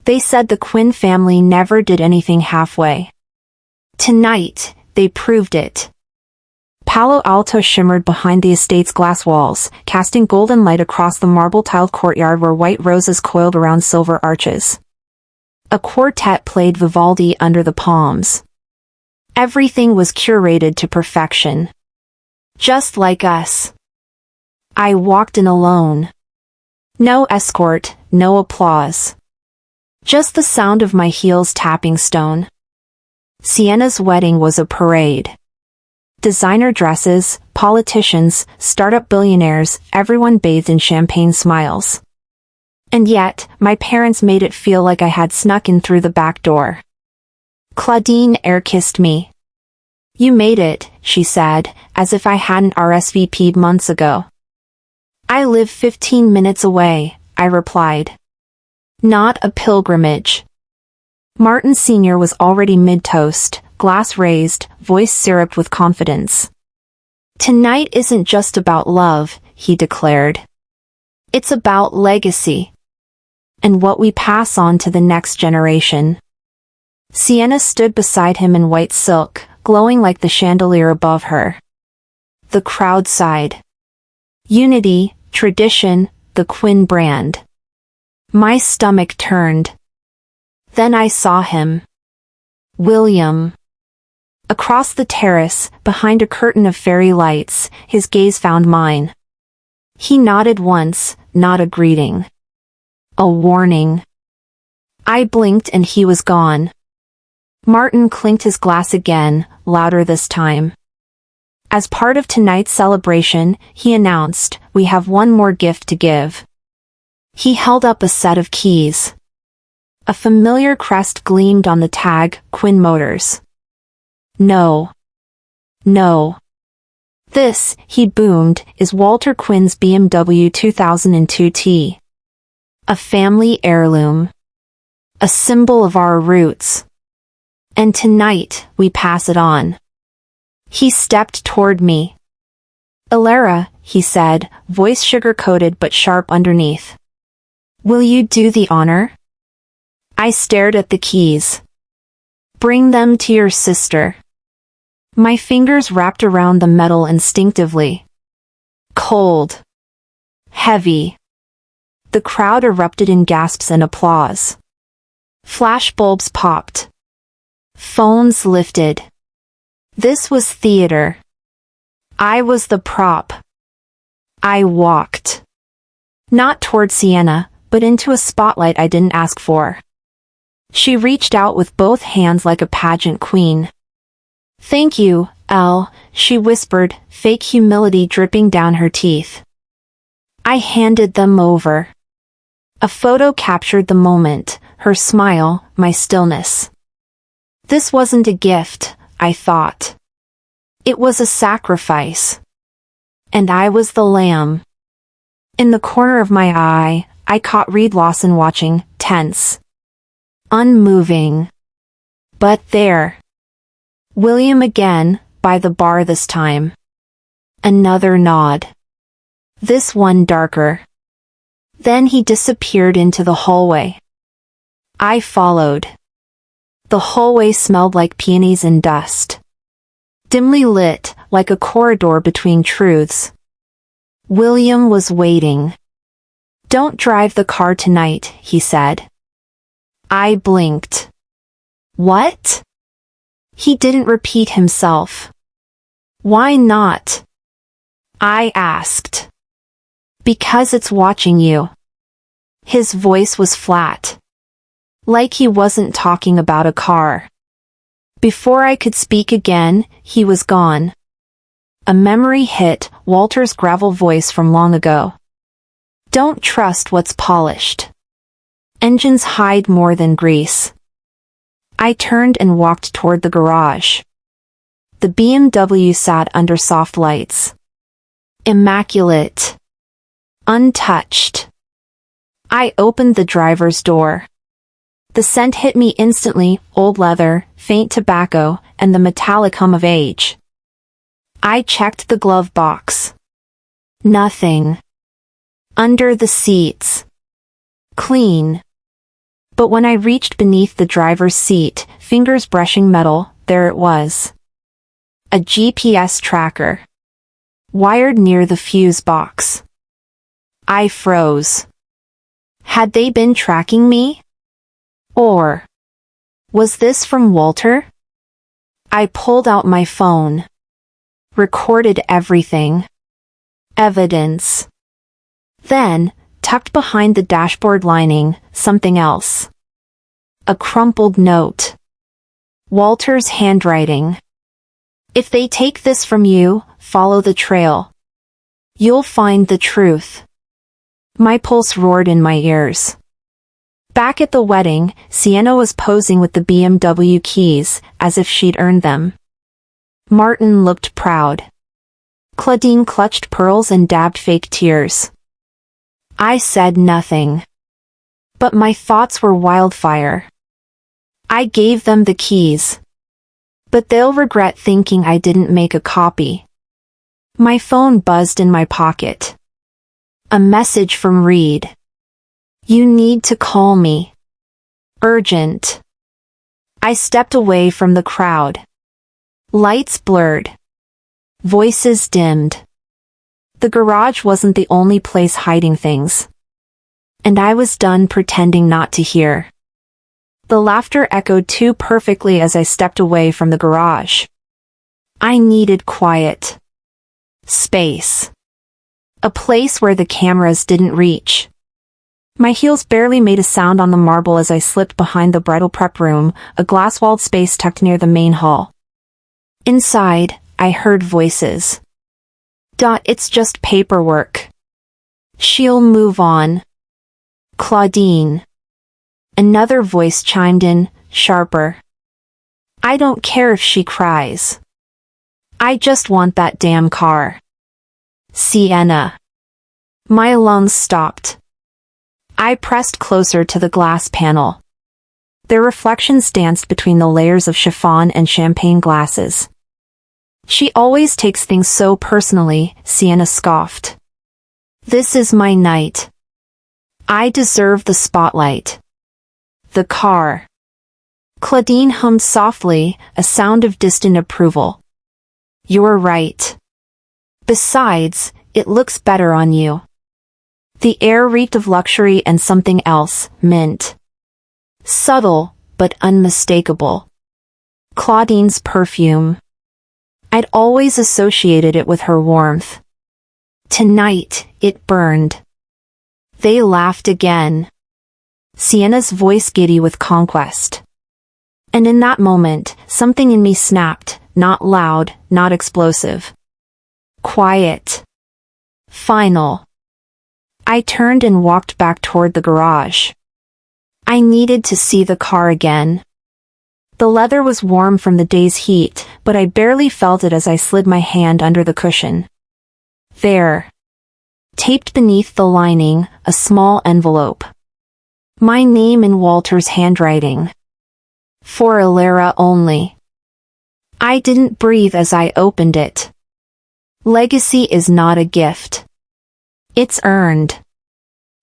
They said the Quinn family never did anything halfway. Tonight, they proved it. Palo Alto shimmered behind the estate's glass walls, casting golden light across the marble-tiled courtyard where white roses coiled around silver arches. A quartet played Vivaldi under the palms. Everything was curated to perfection. Just like us. I walked in alone. No escort, no applause. Just the sound of my heels tapping stone. Sienna's wedding was a parade. Designer dresses, politicians, startup billionaires, everyone bathed in champagne smiles. And yet, my parents made it feel like I had snuck in through the back door. Claudine air-kissed me. "You made it," she said, as if I hadn't RSVP'd months ago. "I live 15 minutes away," I replied. "Not a pilgrimage." Martin Sr. was already mid-toast, glass raised, voice syruped with confidence. "Tonight isn't just about love," he declared. "It's about legacy. And what we pass on to the next generation." Sienna stood beside him in white silk, glowing like the chandelier above her. The crowd sighed. Unity, tradition, the Quinn brand. My stomach turned. Then I saw him. William. Across the terrace, behind a curtain of fairy lights, his gaze found mine. He nodded once, not a greeting. A warning. I blinked and he was gone. Martin clinked his glass again, louder this time. As part of tonight's celebration, he announced, "We have one more gift to give." He held up a set of keys. A familiar crest gleamed on the tag, Quinn Motors. "No. No. This," he boomed, "is Walter Quinn's BMW 2002 T. A family heirloom. A symbol of our roots. And tonight, we pass it on." He stepped toward me. "Ilara," he said, voice sugar-coated but sharp underneath. "Will you do the honor?" I stared at the keys. "Bring them to your sister." My fingers wrapped around the metal instinctively. Cold. Heavy. The crowd erupted in gasps and applause. Flashbulbs popped. Phones lifted. This was theater. I was the prop. I walked. Not toward Sienna, but into a spotlight I didn't ask for. She reached out with both hands like a pageant queen. "Thank you, Elle," she whispered, fake humility dripping down her teeth. I handed them over. A photo captured the moment, her smile, my stillness. This wasn't a gift, I thought. It was a sacrifice. And I was the lamb. In the corner of my eye, I caught Reed Lawson watching, tense. Unmoving. But there. William again, by the bar this time. Another nod. This one darker. Then he disappeared into the hallway. I followed. The hallway smelled like peonies and dust. Dimly lit, like a corridor between truths. William was waiting. "Don't drive the car tonight," he said. I blinked. What? He didn't repeat himself. Why not? I asked. Because it's watching you. His voice was flat. Like he wasn't talking about a car. Before I could speak again, he was gone. A memory hit, Walter's gravel voice from long ago. Don't trust what's polished. Engines hide more than grease. I turned and walked toward the garage. The BMW sat under soft lights. Immaculate. Untouched. I opened the driver's door. The scent hit me instantly, old leather, faint tobacco, and the metallic hum of age. I checked the glove box. Nothing. Under the seats. Clean. But when I reached beneath the driver's seat, fingers brushing metal, there it was. A GPS tracker. Wired near the fuse box. I froze. Had they been tracking me? Or was this from Walter? I pulled out my phone. Recorded everything. Evidence. Then, tucked behind the dashboard lining, something else. A crumpled note. Walter's handwriting. If they take this from you, follow the trail. You'll find the truth. My pulse roared in my ears. Back at the wedding, Sienna was posing with the BMW keys, as if she'd earned them. Martin looked proud. Claudine clutched pearls and dabbed fake tears. I said nothing. But my thoughts were wildfire. I gave them the keys. But they'll regret thinking I didn't make a copy. My phone buzzed in my pocket. A message from Reed. You need to call me. Urgent. I stepped away from the crowd. Lights blurred. Voices dimmed. The garage wasn't the only place hiding things. And I was done pretending not to hear. The laughter echoed too perfectly as I stepped away from the garage. I needed quiet. Space. A place where the cameras didn't reach. My heels barely made a sound on the marble as I slipped behind the bridal prep room, a glass-walled space tucked near the main hall. Inside, I heard voices. It's just paperwork. She'll move on. Claudine. Another voice chimed in, sharper. I don't care if she cries. I just want that damn car. Sienna. My lungs stopped. I pressed closer to the glass panel. Their reflections danced between the layers of chiffon and champagne glasses. She always takes things so personally, Sienna scoffed. This is my night. I deserve the spotlight. The car. Claudine hummed softly, a sound of distant approval. You're right. Besides, it looks better on you. The air reeked of luxury and something else, mint. Subtle, but unmistakable. Claudine's perfume. I'd always associated it with her warmth. Tonight, it burned. They laughed again. Sienna's voice giddy with conquest. And in that moment, something in me snapped, not loud, not explosive. Quiet. Final. I turned and walked back toward the garage. I needed to see the car again. The leather was warm from the day's heat, but I barely felt it as I slid my hand under the cushion. There. Taped beneath the lining, a small envelope. My name in Walter's handwriting. For Alara only. I didn't breathe as I opened it. Legacy is not a gift. It's earned.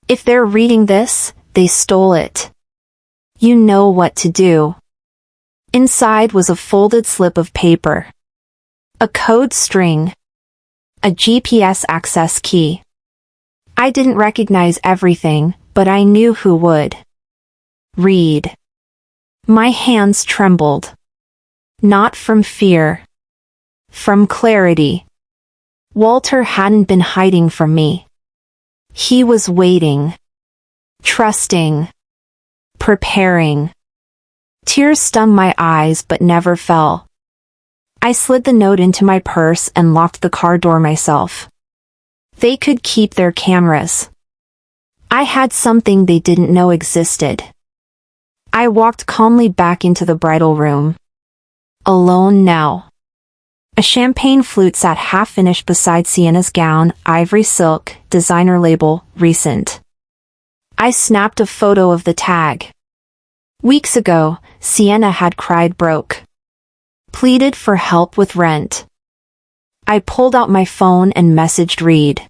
If they're reading this, they stole it. You know what to do. Inside was a folded slip of paper. A code string. A GPS access key. I didn't recognize everything, but I knew who would. Read. My hands trembled. Not from fear. From clarity. Walter hadn't been hiding from me. He was waiting. Trusting. Preparing. Tears stung my eyes but never fell. I slid the note into my purse and locked the car door myself. They could keep their cameras. I had something they didn't know existed. I walked calmly back into the bridal room. Alone now. A champagne flute sat half-finished beside Sienna's gown, ivory silk, designer label, recent. I snapped a photo of the tag. Weeks ago, Sienna had cried broke. Pleaded for help with rent. I pulled out my phone and messaged Reed.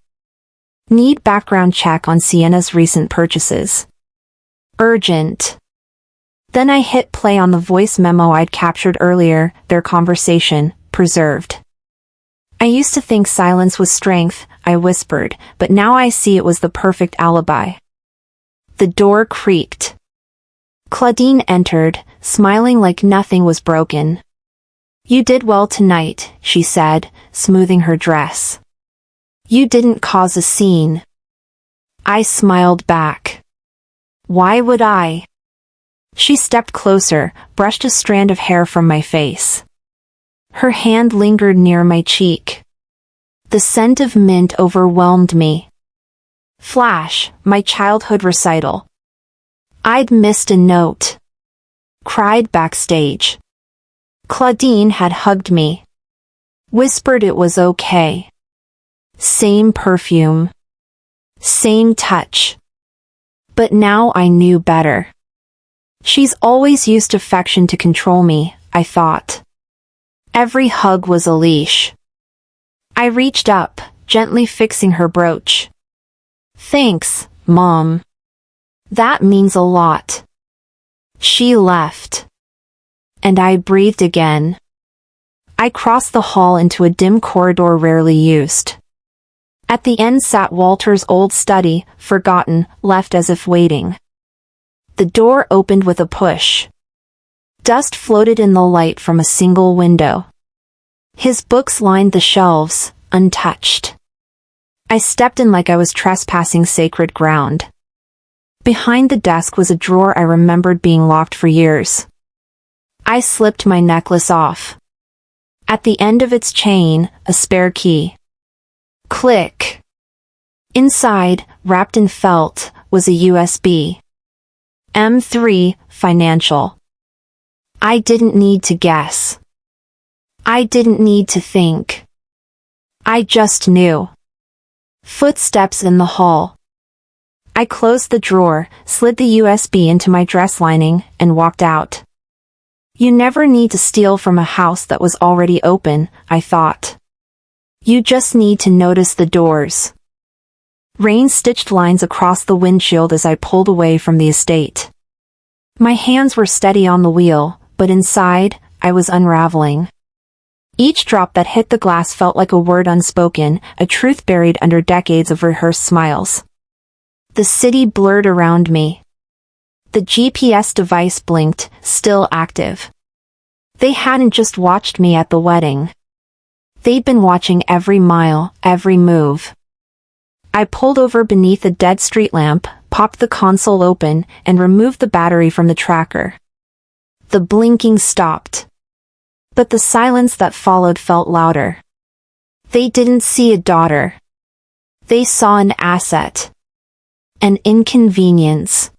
Need background check on Sienna's recent purchases. Urgent. Then I hit play on the voice memo I'd captured earlier, their conversation, preserved. I used to think silence was strength, I whispered, but now I see it was the perfect alibi. The door creaked. Claudine entered, smiling like nothing was broken. You did well tonight, she said, smoothing her dress. You didn't cause a scene. I smiled back. Why would I? She stepped closer, brushed a strand of hair from my face. Her hand lingered near my cheek. The scent of mint overwhelmed me. Flash, my childhood recital. I'd missed a note. Cried backstage. Claudine had hugged me. Whispered it was okay. Same perfume. Same touch. But now I knew better. She's always used affection to control me, I thought. Every hug was a leash. I reached up, gently fixing her brooch. Thanks, Mom. That means a lot. She left. And I breathed again. I crossed the hall into a dim corridor rarely used. At the end sat Walter's old study, forgotten, left as if waiting. The door opened with a push. Dust floated in the light from a single window. His books lined the shelves, untouched. I stepped in like I was trespassing sacred ground. Behind the desk was a drawer I remembered being locked for years. I slipped my necklace off. At the end of its chain, a spare key. Click. Inside, wrapped in felt, was a USB. M3, financial. I didn't need to guess. I didn't need to think. I just knew. Footsteps in the hall. I closed the drawer, slid the USB into my dress lining, and walked out. You never need to steal from a house that was already open, I thought. You just need to notice the doors. Rain stitched lines across the windshield as I pulled away from the estate. My hands were steady on the wheel, but inside, I was unraveling. Each drop that hit the glass felt like a word unspoken, a truth buried under decades of rehearsed smiles. The city blurred around me. The GPS device blinked, still active. They hadn't just watched me at the wedding. They'd been watching every mile, every move. I pulled over beneath a dead street lamp, popped the console open, and removed the battery from the tracker. The blinking stopped. But the silence that followed felt louder. They didn't see a daughter. They saw an asset. An inconvenience.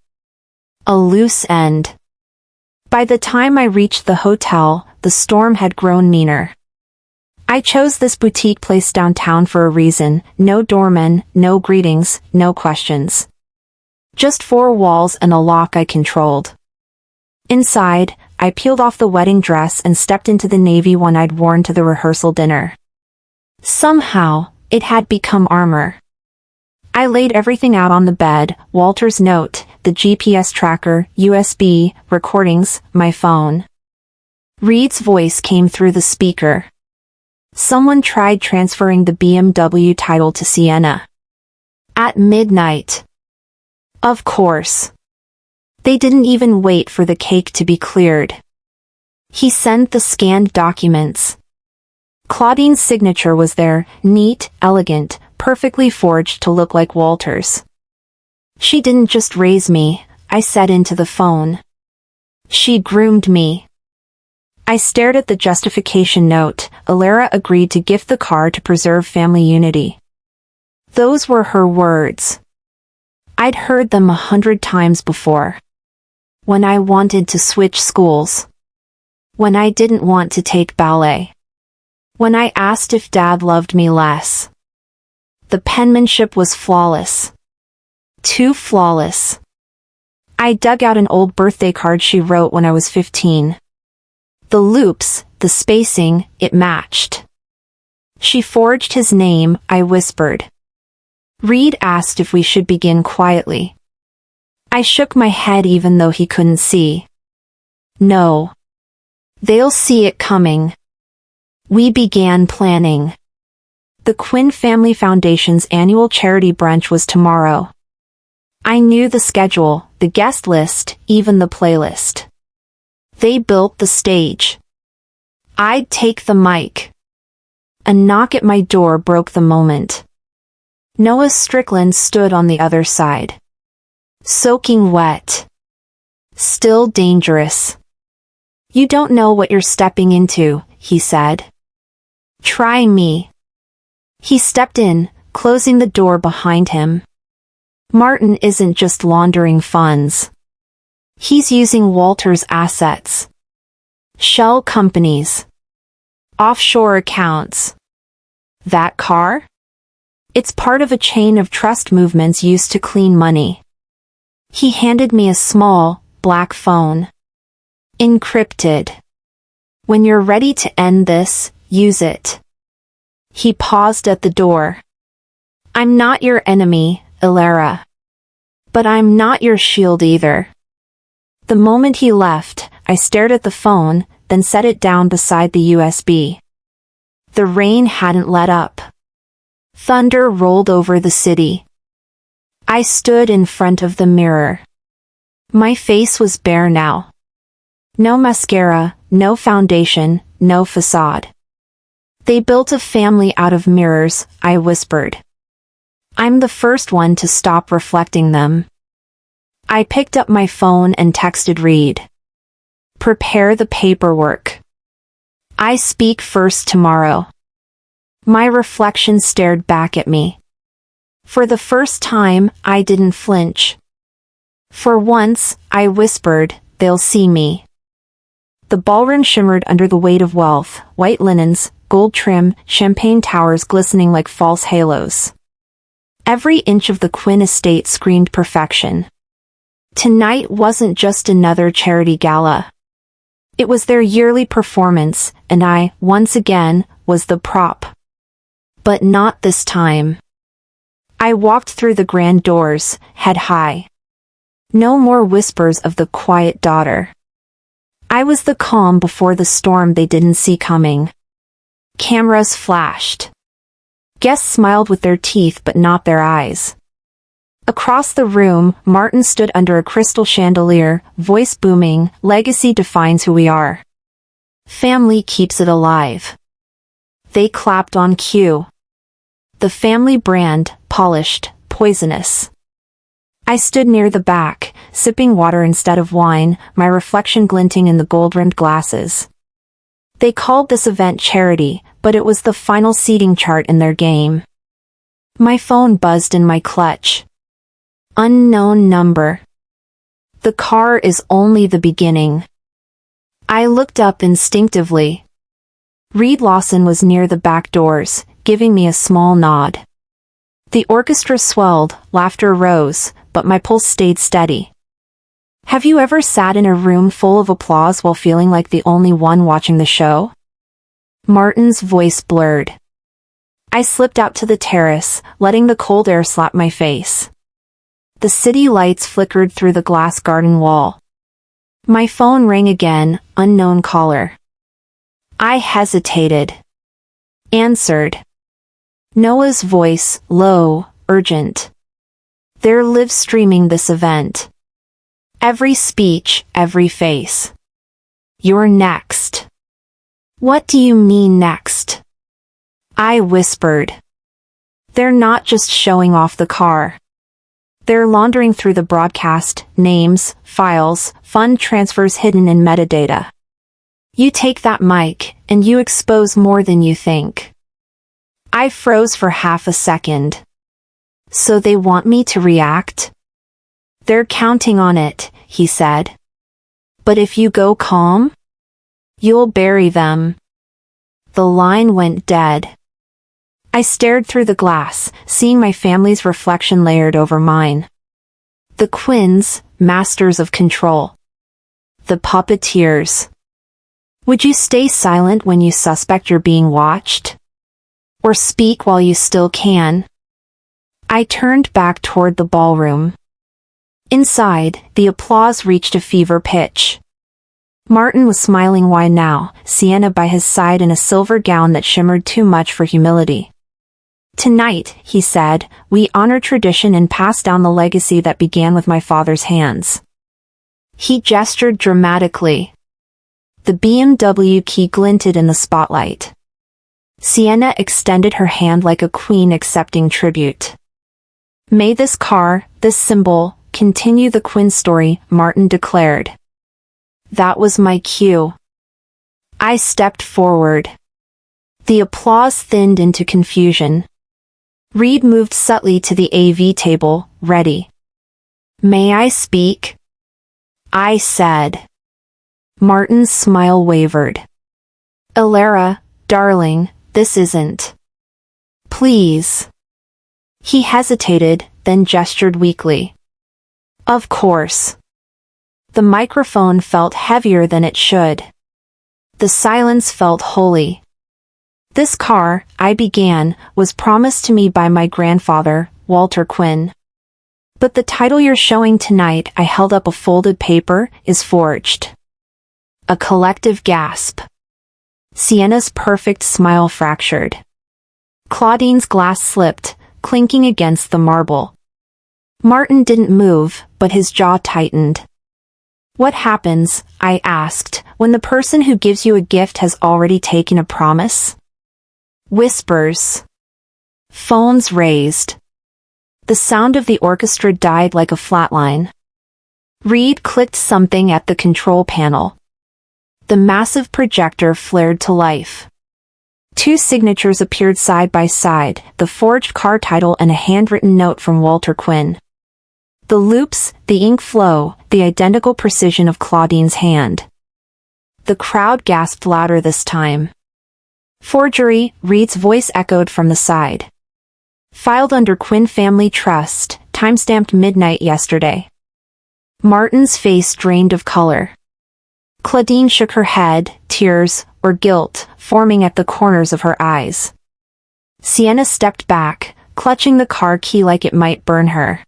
A loose end. By the time I reached the hotel, the storm had grown meaner. I chose this boutique place downtown for a reason, no doorman, no greetings, no questions. Just four walls and a lock I controlled. Inside, I peeled off the wedding dress and stepped into the navy one I'd worn to the rehearsal dinner. Somehow, it had become armor. I laid everything out on the bed, Walter's note, the GPS tracker, USB, recordings, my phone. Reed's voice came through the speaker. Someone tried transferring the BMW title to Sienna. At midnight. Of course. They didn't even wait for the cake to be cleared. He sent the scanned documents. Claudine's signature was there, neat, elegant, perfectly forged to look like Walter's. She didn't just raise me, I said into the phone. She groomed me. I stared at the justification note. Alara agreed to gift the car to preserve family unity. Those were her words. I'd heard them 100 times before. When I wanted to switch schools. When I didn't want to take ballet. When I asked if Dad loved me less. The penmanship was flawless. Too flawless. I dug out an old birthday card she wrote when I was 15. The loops, the spacing, it matched. She forged his name, I whispered. Reed asked if we should begin quietly. I shook my head even though he couldn't see. No. They'll see it coming. We began planning. The Quinn Family Foundation's annual charity brunch was tomorrow. I knew the schedule, the guest list, even the playlist. They built the stage. I'd take the mic. A knock at my door broke the moment. Noah Strickland stood on the other side. Soaking wet. Still dangerous. You don't know what you're stepping into, he said. Try me. He stepped in, closing the door behind him. Martin isn't just laundering funds. He's using Walter's assets. Shell companies. Offshore accounts. That car? It's part of a chain of trust movements used to clean money. He handed me a small, black phone. Encrypted. When you're ready to end this, use it. He paused at the door. I'm not your enemy, Ilera. But I'm not your shield either. The moment he left, I stared at the phone, then set it down beside the USB. The rain hadn't let up. Thunder rolled over the city. I stood in front of the mirror. My face was bare now. No mascara, no foundation, no facade. They built a family out of mirrors, I whispered. I'm the first one to stop reflecting them. I picked up my phone and texted Reed. Prepare the paperwork. I speak first tomorrow. My reflection stared back at me. For the first time, I didn't flinch. For once, I whispered, they'll see me. The ballroom shimmered under the weight of wealth, white linens, gold trim, champagne towers glistening like false halos. Every inch of the Quinn estate screamed perfection. Tonight wasn't just another charity gala. It was their yearly performance, and I, once again, was the prop. But not this time. I walked through the grand doors, head high. No more whispers of the quiet daughter. I was the calm before the storm they didn't see coming. Cameras flashed. Guests smiled with their teeth but not their eyes. Across the room, Martin stood under a crystal chandelier, voice booming, legacy defines who we are. Family keeps it alive. They clapped on cue. The family brand, polished, poisonous. I stood near the back, sipping water instead of wine, my reflection glinting in the gold-rimmed glasses. They called this event charity, but it was the final seating chart in their game. My phone buzzed in my clutch. Unknown number. The car is only the beginning. I looked up instinctively. Reed Lawson was near the back doors, giving me a small nod. The orchestra swelled, laughter rose, but my pulse stayed steady. Have you ever sat in a room full of applause while feeling like the only one watching the show? Martin's voice blurred. I slipped out to the terrace, letting the cold air slap my face. The city lights flickered through the glass garden wall. My phone rang again, unknown caller. I hesitated. Answered. Noah's voice, low, urgent. They're live streaming this event. Every speech, every face. You're next. What do you mean next? I whispered. They're not just showing off the car. They're laundering through the broadcast, names, files, fund transfers hidden in metadata. You take that mic, and you expose more than you think. I froze for half a second. So they want me to react? They're counting on it, he said. But if you go calm, you'll bury them. The line went dead. I stared through the glass, seeing my family's reflection layered over mine. The Quinns, masters of control. The puppeteers. Would you stay silent when you suspect you're being watched? Or speak while you still can? I turned back toward the ballroom. Inside, the applause reached a fever pitch. Martin was smiling wide now, Sienna by his side in a silver gown that shimmered too much for humility. "Tonight," he said, "we honor tradition and pass down the legacy that began with my father's hands." He gestured dramatically. The BMW key glinted in the spotlight. Sienna extended her hand like a queen accepting tribute. "May this car, this symbol, continue the Quinn story," Martin declared. That was my cue. I stepped forward. The applause thinned into confusion. Reed moved subtly to the AV table, ready. "May I speak?" I said. Martin's smile wavered. "Alara, darling, this isn't. Please." He hesitated, then gestured weakly. "Of course." The microphone felt heavier than it should. The silence felt holy. "This car," I began, "was promised to me by my grandfather, Walter Quinn. But the title you're showing tonight," I held up a folded paper, "is forged." A collective gasp. Sienna's perfect smile fractured. Claudine's glass slipped, clinking against the marble. Martin didn't move, but his jaw tightened. "What happens," I asked, "when the person who gives you a gift has already taken a promise?" Whispers. Phones raised. The sound of the orchestra died like a flatline. Reed clicked something at the control panel. The massive projector flared to life. Two signatures appeared side by side, the forged car title and a handwritten note from Walter Quinn. The loops, the ink flow, the identical precision of Claudine's hand. The crowd gasped louder this time. "Forgery," Reed's voice echoed from the side. "Filed under Quinn Family Trust, timestamped midnight yesterday." Martin's face drained of color. Claudine shook her head, tears, or guilt, forming at the corners of her eyes. Sienna stepped back, clutching the car key like it might burn her.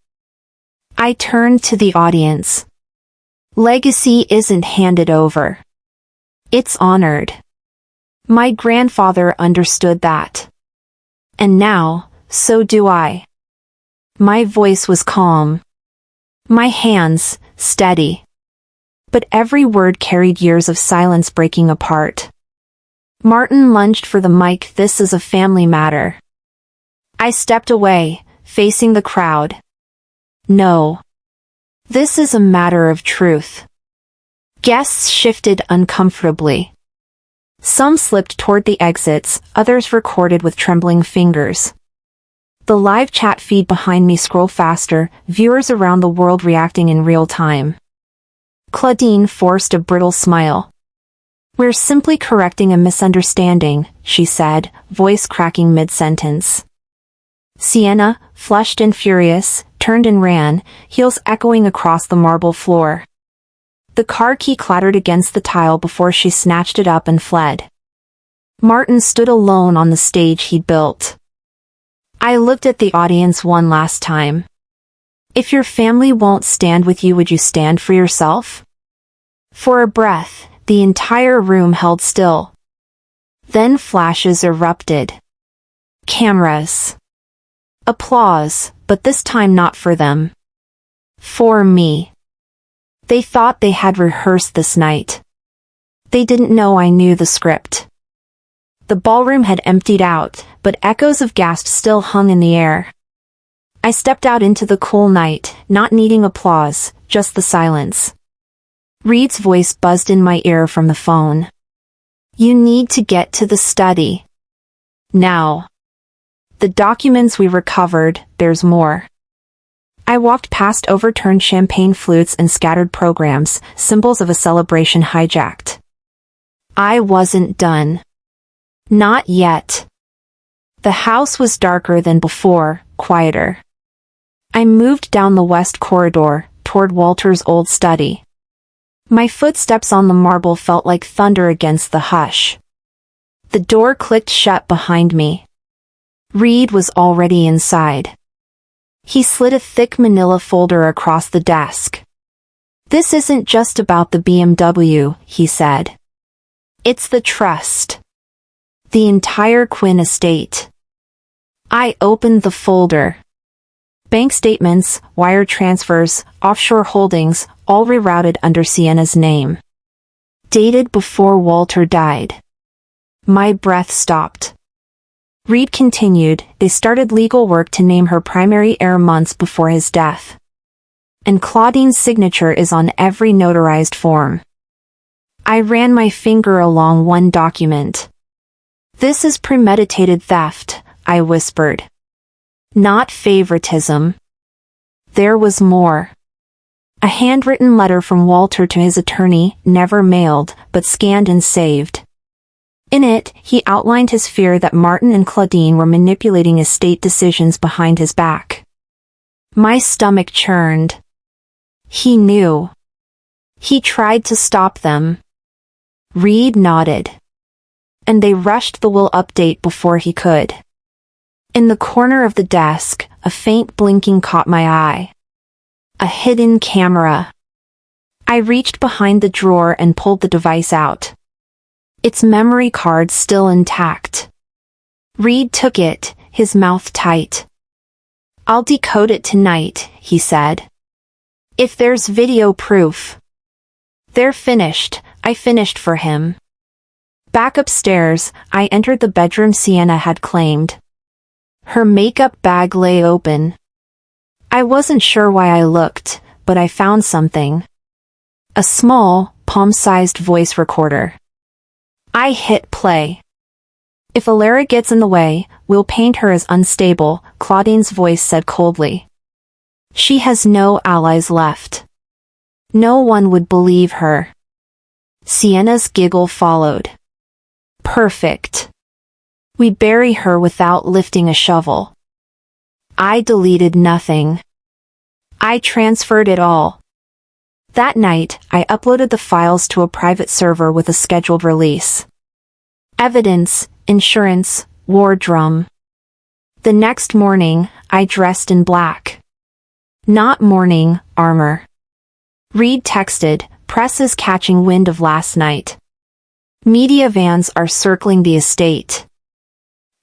I turned to the audience. Legacy isn't handed over. It's honored. My grandfather understood that. And now, so do I. My voice was calm. My hands, steady. But every word carried years of silence breaking apart. Martin lunged for the mic. "This is a family matter." I stepped away, facing the crowd. "No. This is a matter of truth." Guests shifted uncomfortably. Some slipped toward the exits, others recorded with trembling fingers. The live chat feed behind me scrolled faster, viewers around the world reacting in real time. Claudine forced a brittle smile. "We're simply correcting a misunderstanding," she said, voice cracking mid-sentence. Sienna, flushed and furious, turned and ran, heels echoing across the marble floor. The car key clattered against the tile before she snatched it up and fled. Martin stood alone on the stage he'd built. I looked at the audience one last time. "If your family won't stand with you, would you stand for yourself?" For a breath, the entire room held still. Then flashes erupted. Cameras. Applause, but this time not for them. For me. They thought they had rehearsed this night. They didn't know I knew the script. The ballroom had emptied out, but echoes of gasps still hung in the air. I stepped out into the cool night, not needing applause, just the silence. Reed's voice buzzed in my ear from the phone. "You need to get to the study. Now. The documents we recovered, there's more." I walked past overturned champagne flutes and scattered programs, symbols of a celebration hijacked. I wasn't done. Not yet. The house was darker than before, quieter. I moved down the west corridor, toward Walter's old study. My footsteps on the marble felt like thunder against the hush. The door clicked shut behind me. Reed was already inside. He slid a thick manila folder across the desk. This isn't just about the BMW, he said. It's the trust. The entire Quinn estate. I opened the folder. Bank statements, wire transfers, offshore holdings, all rerouted under Sienna's name. Dated before Walter died. My breath stopped. Reed continued, they started legal work to name her primary heir months before his death. And Claudine's signature is on every notarized form. I ran my finger along one document. This is premeditated theft, I whispered. Not favoritism. There was more. A handwritten letter from Walter to his attorney, never mailed, but scanned and saved. In it, he outlined his fear that Martin and Claudine were manipulating estate decisions behind his back. My stomach churned. He knew. He tried to stop them. Reed nodded. And they rushed the will update before he could. In the corner of the desk, a faint blinking caught my eye. A hidden camera. I reached behind the drawer and pulled the device out. Its memory card still intact. Reed took it, his mouth tight. I'll decode it tonight, he said. If there's video proof. They're finished, I finished for him. Back upstairs, I entered the bedroom Sienna had claimed. Her makeup bag lay open. I wasn't sure why I looked, but I found something. A small, palm-sized voice recorder. I hit play. If Alara gets in the way, we'll paint her as unstable, Claudine's voice said coldly. She has no allies left. No one would believe her. Sienna's giggle followed. Perfect. We bury her without lifting a shovel. I deleted nothing. I transferred it all. That night, I uploaded the files to a private server with a scheduled release. Evidence, insurance, war drum. The next morning, I dressed in black. Not mourning, armor. Reed texted, press is catching wind of last night. Media vans are circling the estate.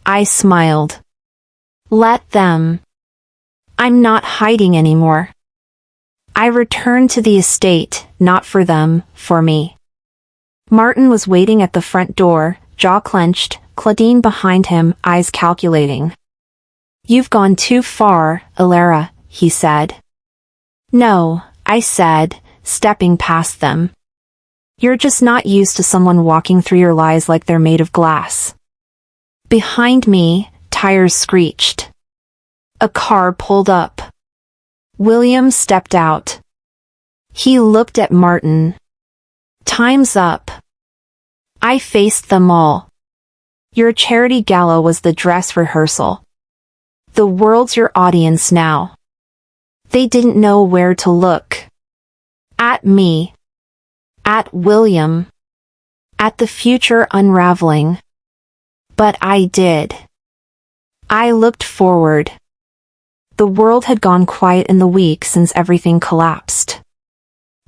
I smiled. Let them. I'm not hiding anymore. I returned to the estate, not for them, for me. Martin was waiting at the front door, jaw clenched, Claudine behind him, eyes calculating. You've gone too far, Alara, he said. No, I said, stepping past them. You're just not used to someone walking through your lies like they're made of glass. Behind me, tires screeched. A car pulled up. William stepped out. He looked at Martin. Time's up. I faced them all. Your charity gala was the dress rehearsal. The world's your audience now. They didn't know where to look. At me. At William. At the future unraveling. But I did. I looked forward. The world had gone quiet in the week since everything collapsed.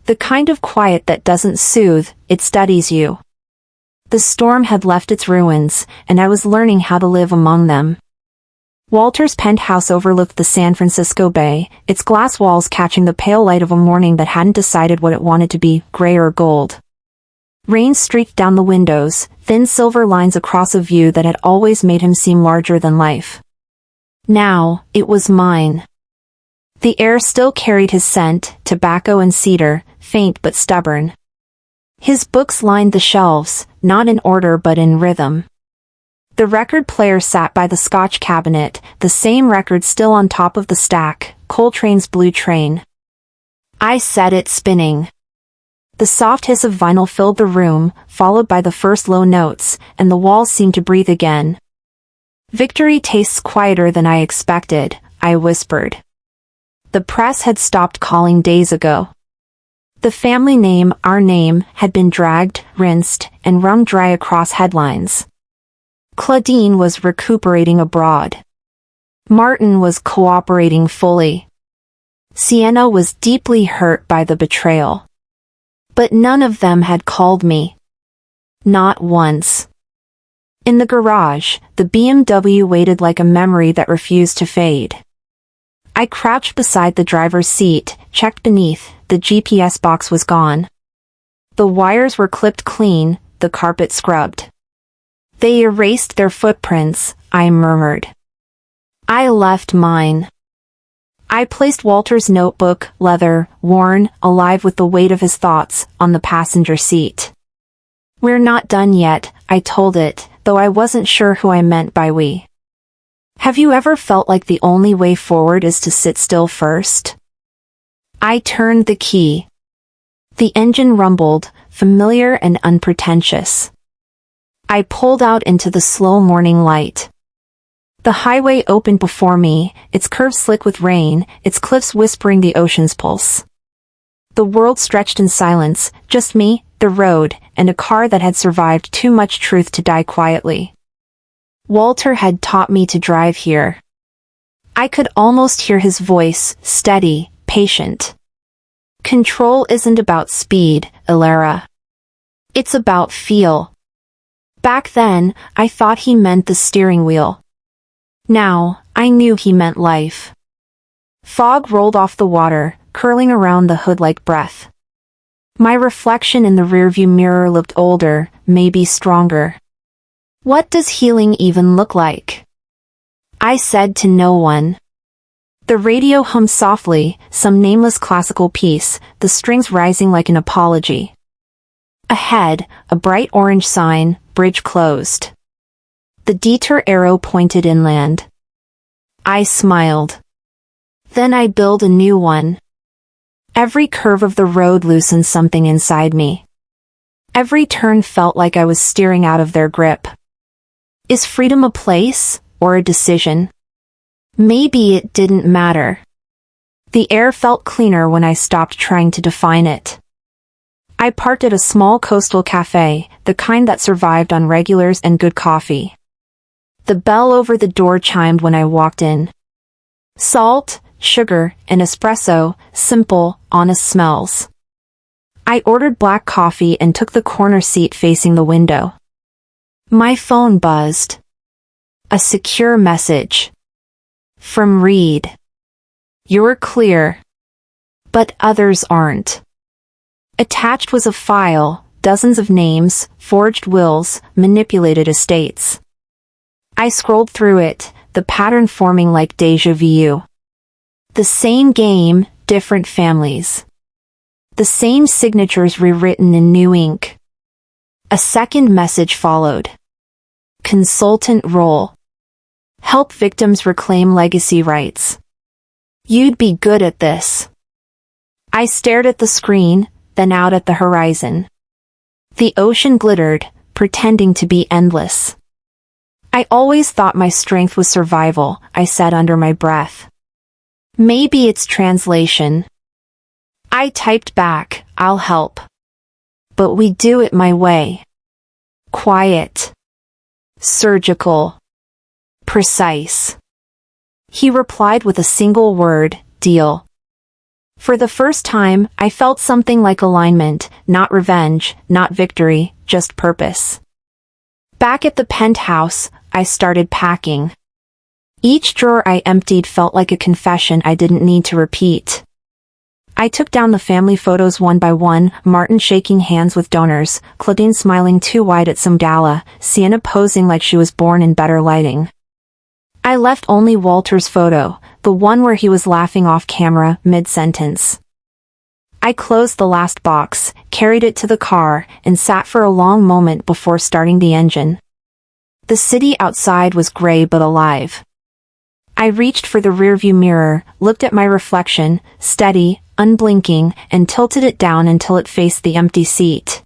The kind of quiet that doesn't soothe, it steadies you. The storm had left its ruins, and I was learning how to live among them. Walter's penthouse overlooked the San Francisco Bay, its glass walls catching the pale light of a morning that hadn't decided what it wanted to be, gray or gold. Rain streaked down the windows, thin silver lines across a view that had always made him seem larger than life. Now, it was mine. The air still carried his scent, tobacco and cedar, faint but stubborn. His books lined the shelves, not in order but in rhythm. The record player sat by the Scotch cabinet, the same record still on top of the stack, Coltrane's Blue Train. I set it spinning. The soft hiss of vinyl filled the room, followed by the first low notes, and the walls seemed to breathe again. Victory tastes quieter than I expected, I whispered. The press had stopped calling days ago. The family name, our name, had been dragged, rinsed, and wrung dry across headlines. Claudine was recuperating abroad. Martin was cooperating fully. Sienna was deeply hurt by the betrayal. But none of them had called me. Not once. In the garage, the BMW waited like a memory that refused to fade. I crouched beside the driver's seat, checked beneath. The GPS box was gone. The wires were clipped clean, the carpet scrubbed. They erased their footprints, I murmured. I left mine. I placed Walter's notebook, leather, worn, alive with the weight of his thoughts, on the passenger seat. We're not done yet, I told it, though I wasn't sure who I meant by we. Have you ever felt like the only way forward is to sit still first? I turned the key. The engine rumbled, familiar and unpretentious. I pulled out into the slow morning light. The highway opened before me, its curves slick with rain, its cliffs whispering the ocean's pulse. The world stretched in silence, just me, the road, and a car that had survived too much truth to die quietly. Walter had taught me to drive here. I could almost hear his voice, steady, patient. Control isn't about speed, Ilara. It's about feel. Back then, I thought he meant the steering wheel. Now, I knew he meant life. Fog rolled off the water, curling around the hood like breath. My reflection in the rearview mirror looked older, maybe stronger. What does healing even look like? I said to no one. The radio hummed softly, some nameless classical piece, the strings rising like an apology. Ahead, a bright orange sign, bridge closed. The detour arrow pointed inland. I smiled. Then I built a new one. Every curve of the road loosened something inside me. Every turn felt like I was steering out of their grip. Is freedom a place, or a decision? Maybe it didn't matter. The air felt cleaner when I stopped trying to define it. I parked at a small coastal cafe, the kind that survived on regulars and good coffee. The bell over the door chimed when I walked in. Salt, sugar, and espresso, simple, honest smells. I ordered black coffee and took the corner seat facing the window. My phone buzzed. A secure message. From Reed. You're clear. But others aren't. Attached was a file, dozens of names, forged wills, manipulated estates. I scrolled through it, the pattern forming like déjà vu. The same game, different families. The same signatures rewritten in new ink. A second message followed. Consultant role. Help victims reclaim legacy rights. You'd be good at this. I stared at the screen, then out at the horizon. The ocean glittered, pretending to be endless. I always thought my strength was survival, I said under my breath. Maybe it's translation. I typed back, I'll help. But we do it my way. Quiet. Surgical. Precise. He replied with a single word, deal. For the first time, I felt something like alignment, not revenge, not victory, just purpose. Back at the penthouse, I started packing. Each drawer I emptied felt like a confession I didn't need to repeat. I took down the family photos one by one, Martin shaking hands with donors, Claudine smiling too wide at some gala, Sienna posing like she was born in better lighting. I left only Walter's photo, the one where he was laughing off camera, mid-sentence. I closed the last box, carried it to the car, and sat for a long moment before starting the engine. The city outside was gray but alive. I reached for the rearview mirror, looked at my reflection, steady, unblinking, and tilted it down until it faced the empty seat.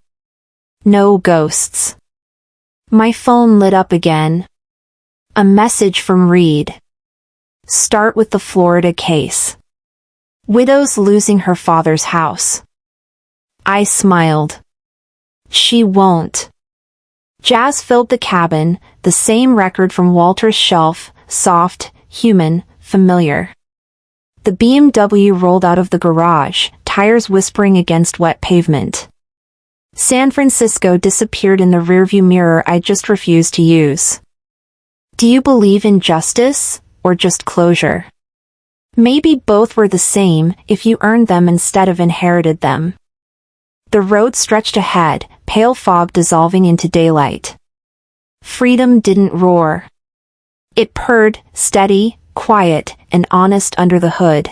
No ghosts. My phone lit up again. A message from Reed. Start with the Florida case. Widows losing her father's house. I smiled. She won't. Jazz filled the cabin, the same record from Walter's shelf, soft, human, familiar. The BMW rolled out of the garage, tires whispering against wet pavement. San Francisco disappeared in the rearview mirror I just refused to use. Do you believe in justice, or just closure? Maybe both were the same if you earned them instead of inherited them. The road stretched ahead, pale fog dissolving into daylight. Freedom didn't roar. It purred, steady, quiet, and honest under the hood.